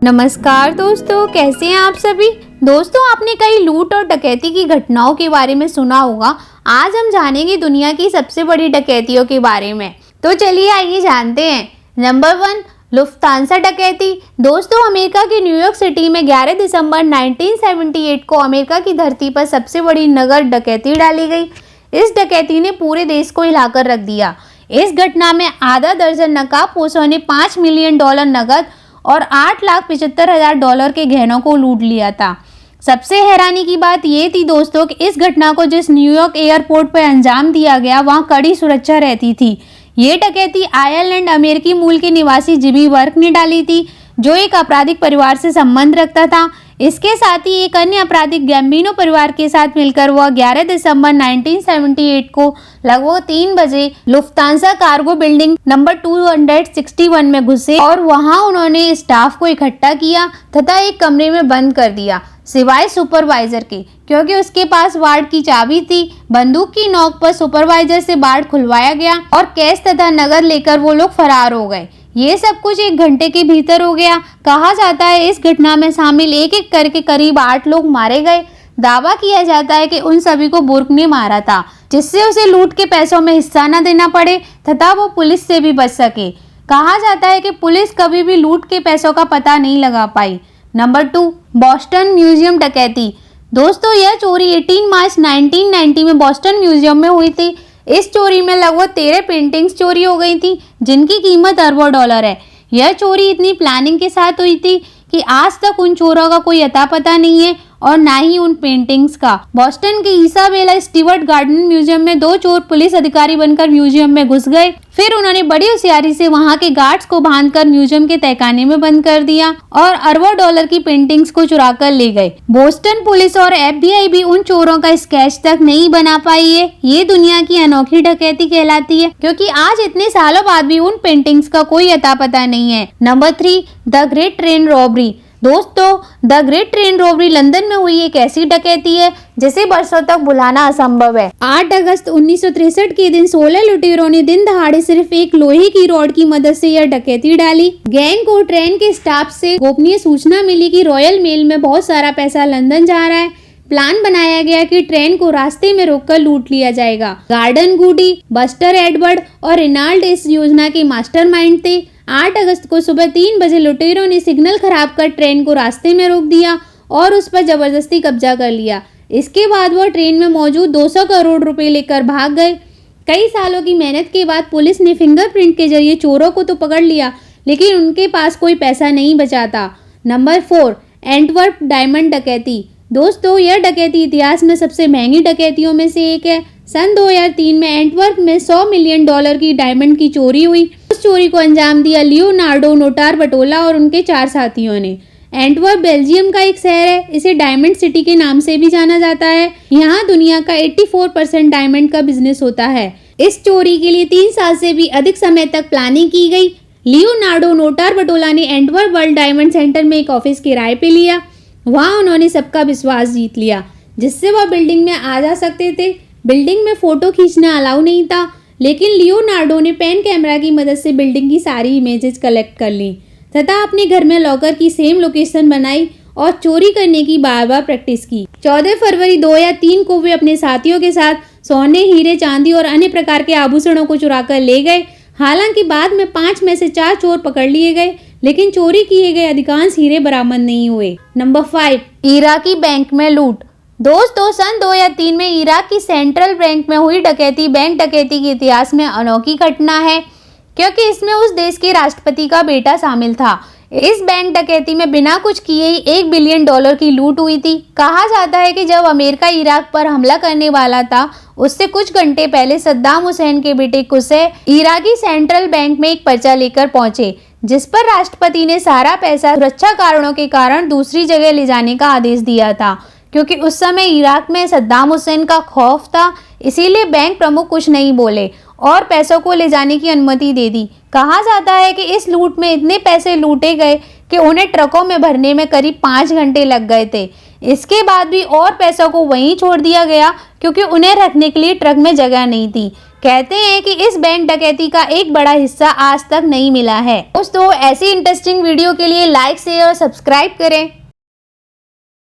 नमस्कार दोस्तों, कैसे हैं आप सभी। दोस्तों, आपने कई लूट और डकैती की घटनाओं के बारे में सुना होगा। आज हम जानेंगे दुनिया की सबसे बड़ी डकैतियों के बारे में। तो चलिए आइए जानते हैं। नंबर 1, लुफ्तांसा डकैती। दोस्तों, अमेरिका की न्यूयॉर्क सिटी में 11 दिसंबर 1978 को अमेरिका की धरती पर सबसे बड़ी नकद डकैती डाली गई। इस डकैती ने पूरे देश को हिलाकर रख दिया। इस घटना में आधा दर्जन नकाबपोशों ने $5 मिलियन नकद और $8,75,000 के गहनों को लूट लिया था। सबसे हैरानी की बात ये थी दोस्तों कि इस घटना को जिस न्यूयॉर्क एयरपोर्ट पर अंजाम दिया गया, वहां कड़ी सुरक्षा रहती थी। ये डकैती आयरलैंड अमेरिकी मूल के निवासी जिमी वर्क ने डाली थी, जो एक आपराधिक परिवार से संबंध रखता था। इसके साथ ही एक अन्य आपराधिक गैम्बिनो परिवार के साथ मिलकर वह 11 दिसंबर 1978 को लगभग 3 बजे लुफ्तांसा कार्गो बिल्डिंग नंबर 261 में घुसे और वहां उन्होंने स्टाफ को इकट्ठा किया तथा एक कमरे में बंद कर दिया, सिवाय सुपरवाइजर के, क्योंकि उसके पास वार्ड की चाबी थी। बंदूक की नोक पर सुपरवाइजर से वार्ड खुलवाया गया और कैश तथा नकद लेकर वो लोग फरार हो गए। ये सब कुछ 1 घंटे के भीतर हो गया। कहा जाता है इस घटना में शामिल एक एक करके करीब 8 लोग मारे गए। दावा किया जाता है कि उन सभी को बुर्क ने मारा था, जिससे उसे लूट के पैसों में हिस्सा न देना पड़े तथा वो पुलिस से भी बच सके। कहा जाता है कि पुलिस कभी भी लूट के पैसों का पता नहीं लगा पाई। नंबर 2, बॉस्टन म्यूजियम डकैती। दोस्तों, यह चोरी 18 मार्च 1990 में बॉस्टन म्यूजियम में हुई थी। इस चोरी में लगभग 13 पेंटिंग्स चोरी हो गई थी, जिनकी कीमत अरबों डॉलर है। यह चोरी इतनी प्लानिंग के साथ हुई थी कि आज तक उन चोरों का कोई अता पता नहीं है और ना ही उन पेंटिंग्स का। बॉस्टन के इसाबेला स्टीवर्ट गार्डन म्यूजियम में 2 चोर पुलिस अधिकारी बनकर म्यूजियम में घुस गए। फिर उन्होंने बड़ी होशियारी से वहां के गार्ड्स को बांधकर म्यूजियम के तहखाने में बंद कर दिया और अरबों डॉलर की पेंटिंग्स को चुरा कर ले गए। बोस्टन पुलिस और FBI भी उन चोरों का स्केच तक नहीं बना पाई है। ये दुनिया की अनोखी डकैती कहलाती है, क्योंकि आज इतने सालों बाद भी उन पेंटिंग्स का कोई अता पता नहीं है। Number 3, the great train robbery. दोस्तों, the great train robbery London में हुई एक ऐसी डकैती है जिसे वर्षों तक भुलाना असंभव है। 8 अगस्त 1963 के दिन 16 लुटेरों ने दिन दहाड़े सिर्फ एक लोहे की रॉड की मदद से यह डकैती डाली। गैंग को ट्रेन के स्टाफ से गोपनीय सूचना मिली कि रॉयल मेल में बहुत सारा पैसा लंदन जा रहा है। प्लान बनाया गया कि ट्रेन को रास्ते में रोककर लूट लिया जाएगा। गार्डन गुडी, बस्टर एडवर्ड और रेनाल्ड इस योजना के मास्टरमाइंड थे। 8 अगस्त को सुबह 3 बजे लुटेरों ने सिग्नल खराब कर ट्रेन को रास्ते में रोक दिया और उस पर जबरदस्ती कब्जा कर लिया। इसके बाद वह ट्रेन में मौजूद 200 करोड़ रुपए लेकर भाग गए। कई सालों की मेहनत के बाद पुलिस ने फिंगरप्रिंट के जरिए चोरों को तो पकड़ लिया, लेकिन उनके पास कोई पैसा नहीं बचा था। नंबर 4, एंटवर्प डायमंड डकैती। दोस्तों, यह डकैती इतिहास में सबसे महंगी डकैतियों में से एक है। सन 2003 में एंटवर्प में $100 मिलियन की डायमंड की चोरी हुई। उस चोरी को अंजाम दिया लियोनार्डो नोटारबटोला और उनके 4 साथियों ने। एंटवर्प बेल्जियम का एक शहर है। इसे डायमंड सिटी के नाम से भी जाना जाता है। यहाँ दुनिया का 84% डायमंड का बिजनेस होता है। इस चोरी के लिए 3 साल से भी अधिक समय तक प्लानिंग की गई। लियोनार्डो नोटारबटोला ने एंटवर्प वर्ल्ड डायमंड सेंटर में एक ऑफिस किराए पे लिया। वहाँ उन्होंने सबका विश्वास जीत लिया, जिससे वह बिल्डिंग में आ जा सकते थे। बिल्डिंग में फोटो खींचना अलाउ नहीं था, लेकिन लियोनार्डो ने पेन कैमरा की मदद से बिल्डिंग की सारी इमेजेस कलेक्ट कर ली तथा अपने घर में लॉकर की सेम लोकेशन बनाई और चोरी करने की बार बार प्रैक्टिस की। 14 फरवरी 2003 को वे अपने साथियों के साथ सोने, हीरे, चांदी और अन्य प्रकार के आभूषणों को चुरा कर ले गए। हालांकि बाद में 5 में से 4 चोर पकड़ लिए गए, लेकिन चोरी किए गए अधिकांश हीरे बरामद नहीं हुए। नंबर 5, इराकी बैंक में लूट। दोस्तों, सन 2003 में इराक की सेंट्रल बैंक में हुई डकैती बैंक डकैती के इतिहास में अनोखी घटना है, क्योंकि इसमें उस देश के राष्ट्रपति का बेटा शामिल था। इस बैंक डकैती में बिना कुछ किए ही $1 बिलियन की लूट हुई थी। कहा जाता है कि जब अमेरिका इराक पर हमला करने वाला था, उससे कुछ घंटे पहले सद्दाम हुसैन के बेटे कुसै इराकी सेंट्रल बैंक में एक पर्चा लेकर पहुंचे, जिस पर राष्ट्रपति ने सारा पैसा सुरक्षा कारणों के कारण दूसरी जगह ले जाने का आदेश दिया था। क्योंकि उस समय इराक में सद्दाम हुसैन का खौफ था, इसीलिए बैंक प्रमुख कुछ नहीं बोले और पैसों को ले जाने की अनुमति दे दी। कहा जाता है कि इस लूट में इतने पैसे लूटे गए कि उन्हें ट्रकों में भरने में करीब 5 घंटे लग गए थे। इसके बाद भी और पैसों को वहीं छोड़ दिया गया, क्योंकि उन्हें रखने के लिए ट्रक में जगह नहीं थी। कहते हैं कि इस बैंक डकैती का एक बड़ा हिस्सा आज तक नहीं मिला है। दोस्तों ऐसी इंटरेस्टिंग वीडियो के लिए लाइक शेयर और सब्सक्राइब करें।